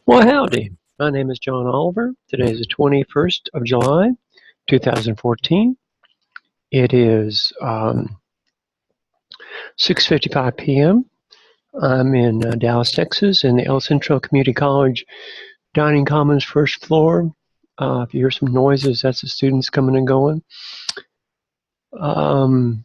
Well, howdy. My name is John Oliver. Today is the 21st of July, 2014. It is 6:55 p.m. I'm in Dallas, Texas, in the El Centro Community College Dining Commons first floor. If you hear some noises, that's the students coming and going. The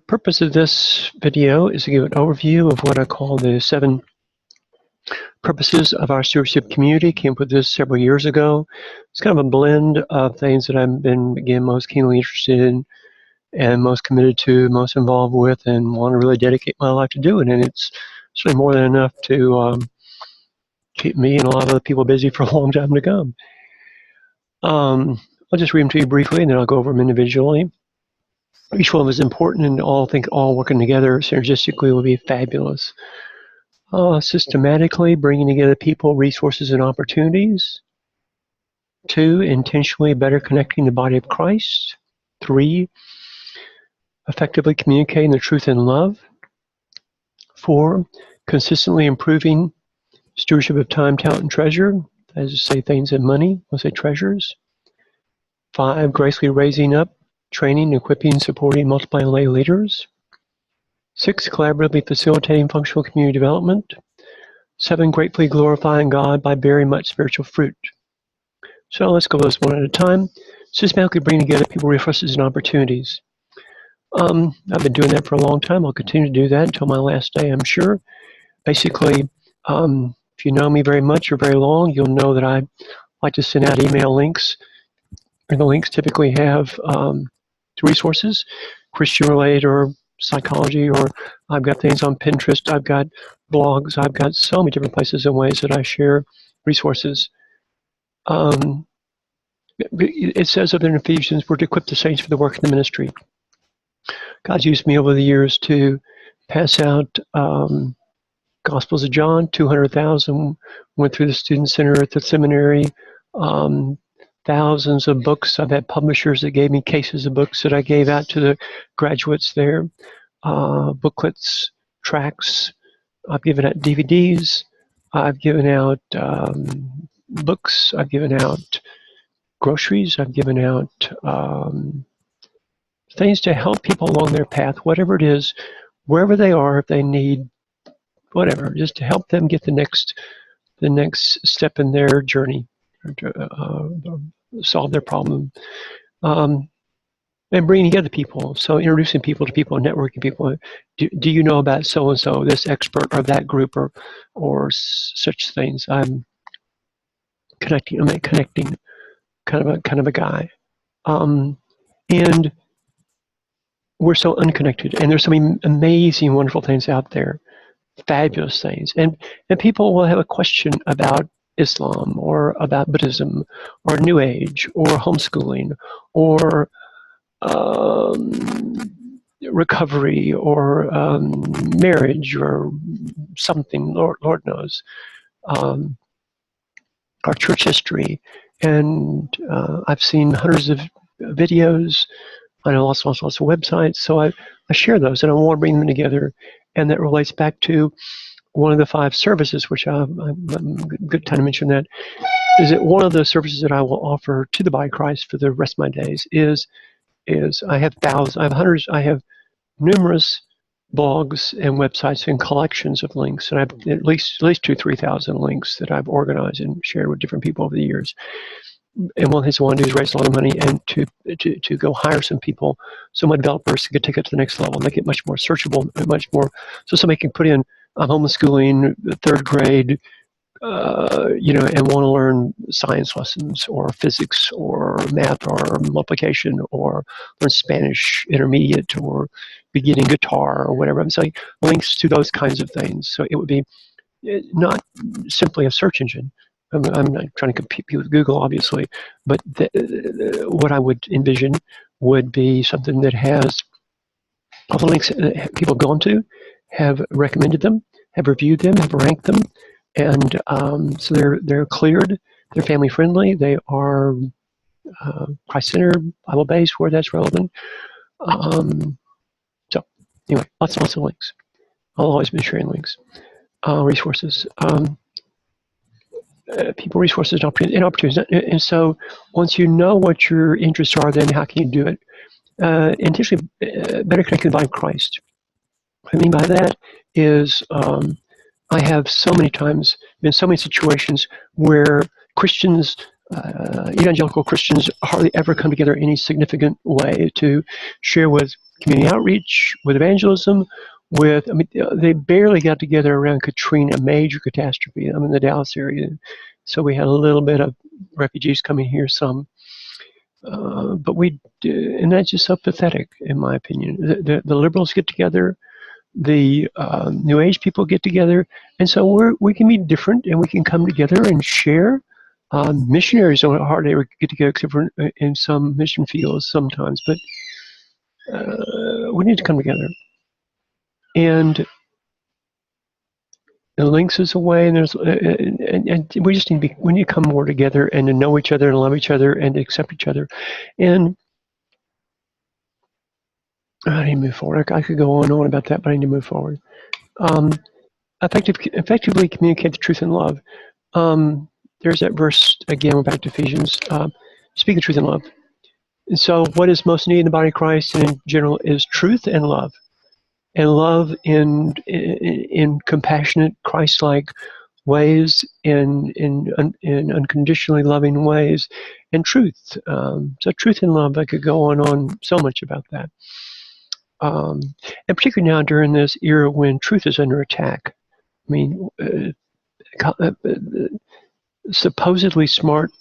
purpose of this video is to give an overview of what I call the 7 purposes of our stewardship community. Came up with this several years ago. It's kind of a blend of things that I've been, again, most keenly interested in and most committed to, most involved with, and want to really dedicate my life to doing. And it's certainly more than enough to keep me and a lot of other people busy for a long time to come. I'll just read them to you briefly, and then I'll go over them individually. Each one is important, and I think all working together synergistically will be fabulous. Systematically bringing together people, resources, and opportunities. 2, intentionally better connecting the body of Christ. 3, effectively communicating the truth in love. 4, consistently improving stewardship of time, talent, and treasure. That is to say things and money, we'll say treasures. 5, gracefully raising up, training, equipping, supporting, multiplying lay leaders. 6, collaboratively facilitating functional community development. 7, gratefully glorifying God by bearing much spiritual fruit. So let's go this one at a time. Systematically bringing together people, resources, and opportunities. I've been doing that for a long time. I'll continue to do that until my last day, I'm sure. Basically, if you know me very much or very long, you'll know that I like to send out email links. And the links typically have resources, Christian-related or psychology, or I've got things on Pinterest, I've got blogs, I've got so many different places and ways that I share resources. It says up in Ephesians, we're to equip the saints for the work of the ministry. God's used me over the years to pass out Gospels of John, 200,000 went through the student center at the seminary. Thousands of books. I've had publishers that gave me cases of books that I gave out to the graduates there. Booklets, tracts. I've given out DVDs. I've given out books. I've given out groceries. I've given out things to help people along their path, whatever it is, wherever they are, if they need whatever, just to help them get the next step in their journey, solve their problem, and bringing together people. So introducing people to people, networking people. Do you know about so and so, this expert or that group or such things? I'm connecting, kind of a guy, and we're so unconnected, and there's so many amazing, wonderful things out there, fabulous things, and people will have a question about Islam or about Buddhism or New Age or homeschooling or recovery or marriage or something, Lord knows, our church history, and I've seen hundreds of videos. I know lots of websites, so I share those, and I want to bring them together, and that relates back to one of the 5 services, which I'm good time to mention that, is that one of the services that I will offer to the body of Christ for the rest of my days is I have thousands, I have hundreds, I have numerous blogs and websites and collections of links, and I have at least 2,000-3,000 links that I've organized and shared with different people over the years. And one thing I want to do is raise a lot of money and to go hire some people, some developers to take it to the next level, make it much more searchable, much more, so somebody can put in, I'm homeschooling, 3rd grade, and want to learn science lessons or physics or math or multiplication or learn Spanish intermediate or beginning guitar or whatever. I'm saying links to those kinds of things. So it would be not simply a search engine. I'm not trying to compete with Google, obviously, but what I would envision would be something that has all the links that people have gone to, have recommended them, have reviewed them, have ranked them, and so they're cleared, they're family friendly, they are Christ-centered, Bible-based where that's relevant. So anyway, lots and lots of links. I'll always be sharing links. resources, people, resources, and opportunities. And so once you know what your interests are, then how can you do it? Intentionally better connected by Christ. What I mean by that is I have so many times been in so many situations where Christians, evangelical Christians, hardly ever come together in any significant way to share with community outreach, with evangelism, with, I mean, they barely got together around Katrina, a major catastrophe. I'm in the Dallas area, so we had a little bit of refugees coming here, some. But we, and that's just so pathetic, in my opinion. The liberals get together, the New Age people get together, and so we can be different, and we can come together and share. Missionaries don't hardly ever get together except for in some mission fields sometimes, but we need to come together. And the links is a way, and there's and we just need to come more together and to know each other and love each other and accept each other. And I need to move forward. I could go on and on about that, but I need to move forward. Effectively communicate the truth in love. There's that verse again. We're back to Ephesians. Speak the truth in love. And so, what is most needed in the body of Christ and in general is truth and love in compassionate, Christ-like ways, in unconditionally loving ways, and truth. So, truth and love. I could go on so much about that. And particularly now during this era when truth is under attack. I mean, supposedly smart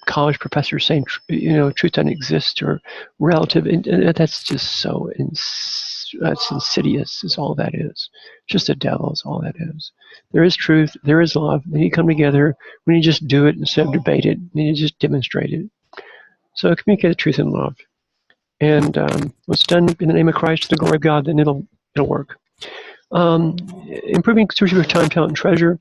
college professors saying, truth doesn't exist or relative, and that's just so that's insidious. Is all that is. Just the devil is all that is. There is truth. There is love. They need to come together. We need to just do it instead of debate it. We need to just demonstrate it. So communicate the truth in love. And what's done in the name of Christ to the glory of God, then it'll work. Improving stewardship of time, talent, and treasure.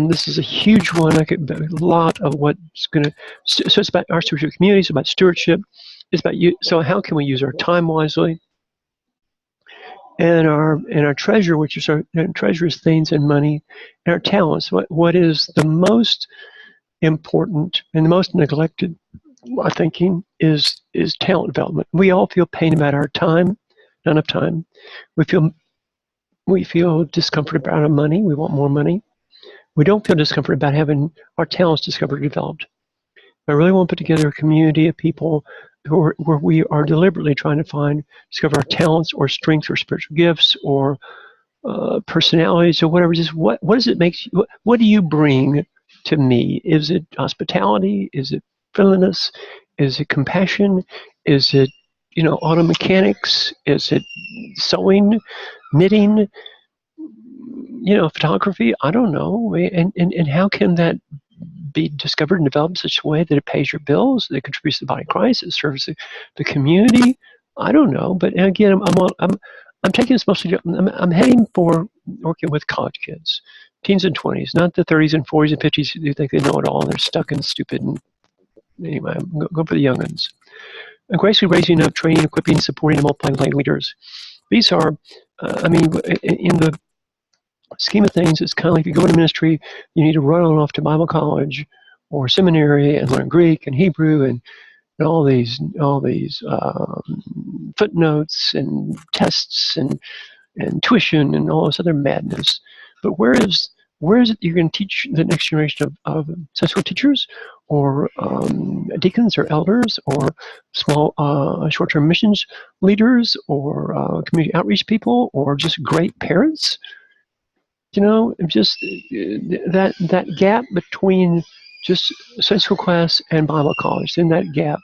This is a huge one. A lot of what's going to. So it's about our stewardship community. It's about stewardship. It's about you. So how can we use our time wisely? And our treasure, which is our treasure, is things and money, and our talents. What is the most important and the most neglected, I thinking, is talent development. We all feel pain about our time, not enough time. We feel discomfort about our money. We want more money. We don't feel discomfort about having our talents discovered and developed. I really want to put together a community of people where we are deliberately trying to discover our talents or strengths or spiritual gifts or personalities or whatever. Just what does it make you? What do you bring to me? Is it hospitality? Is it friendliness? Is it compassion? Is it auto mechanics? Is it sewing, knitting? Photography? I don't know. And how can that be discovered and developed in such a way that it pays your bills, that it contributes to the body of Christ, it serves the community? I don't know. But again, I'm taking this mostly. I'm heading for working with college kids, teens and 20s, not the 30s and 40s and 50s who think they know it all and they're stuck and stupid. And anyway, I'm going for the young ones. And gracefully raising up, training, equipping, supporting, and multiplying leaders. These are, in the scheme of things, it's kind of like if you go into ministry, you need to run on off to Bible college or seminary and learn Greek and Hebrew and all these footnotes and tests and tuition and all this other madness. But where is it you're going to teach the next generation of Sunday school teachers or deacons or elders or small short-term missions leaders or community outreach people or just great parents? Just that gap between just Sunday school class and Bible college, in that gap,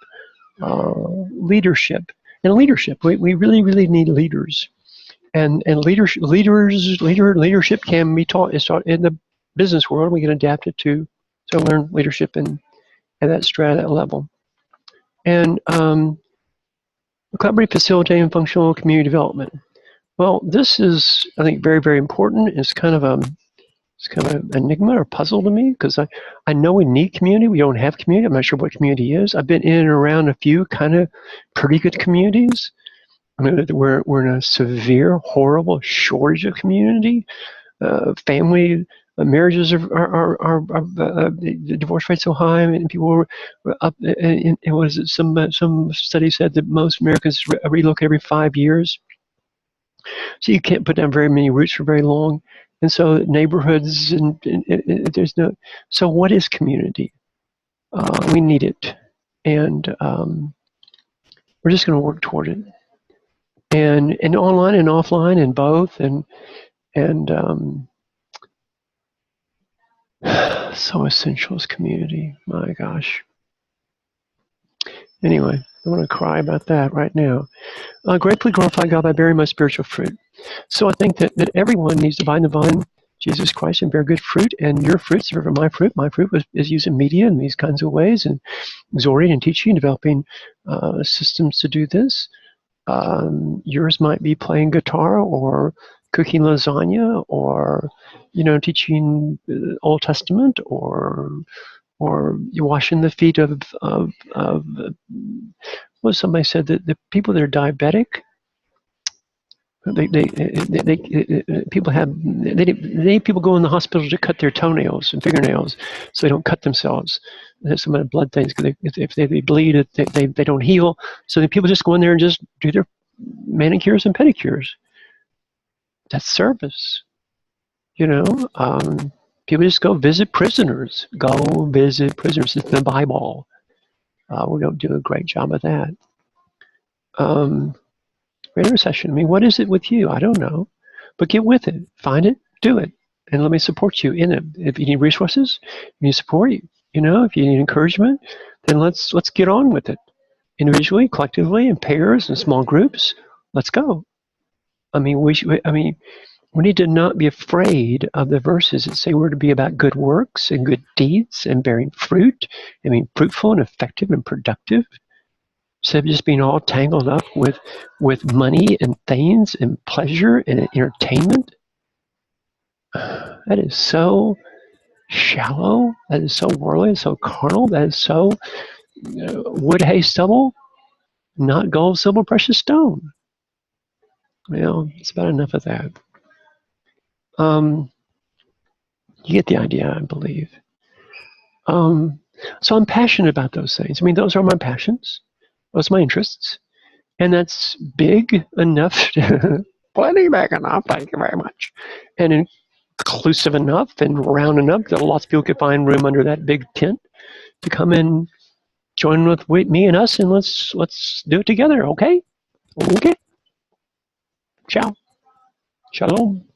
leadership. We really, really need leaders. And leadership can be taught. It's taught in the business world. We can adapt it to learn leadership and at that strata level. And collaborative, facilitating, functional community development. Well, this is, I think, very, very important. It's kind of an enigma or puzzle to me because I know we need community. We don't have community. I'm not sure what community is. I've been in and around a few kind of pretty good communities. I mean, we're in a severe, horrible shortage of community. family marriages the divorce rates so high, and people were up. And what is it? Some study said that most Americans relocate every 5 years. So you can't put down very many roots for very long. And so neighborhoods and there's no. So what is community? We need it, and we're just going to work toward it. And online and offline and both, and so essential is community. My gosh. Anyway, I want to cry about that right now. Gratefully glorify God by bearing my spiritual fruit. So I think that everyone needs to abide in the vine, Jesus Christ, and bear good fruit. And your fruits are my fruit. My fruit is using media in these kinds of ways, and exhorting and teaching, developing systems to do this. Yours might be playing guitar or cooking lasagna, or teaching Old Testament, or you're washing the feet of well, somebody said that the people that are diabetic, people have people go in the hospital to cut their toenails and fingernails so they don't cut themselves. There's some of the blood things, because if they bleed, they don't heal. So the people just go in there and just do their manicures and pedicures. That's service, People just go visit prisoners. Go visit prisoners. It's the Bible. We don't do a great job of that. Intercession. I mean, what is it with you? I don't know. But get with it. Find it. Do it. And let me support you in it. If you need resources, you need support, if you need encouragement, then let's get on with it. Individually, collectively, in pairs, in small groups. Let's go. I mean, we need to not be afraid of the verses that say we're to be about good works and good deeds and bearing fruit. I mean, fruitful and effective and productive. Instead of just being all tangled up with money and things and pleasure and entertainment. That is so shallow. That is so worldly, so carnal. That is so wood, hay, stubble, not gold, silver, precious stone. It's about enough of that. You get the idea, I believe. So I'm passionate about those things. I mean, those are my passions. Those are my interests. And that's big enough, plenty big enough, thank you very much, and inclusive enough and round enough that lots of people could find room under that big tent to come and join with me and us, and let's do it together, okay? Okay. Ciao. Shalom.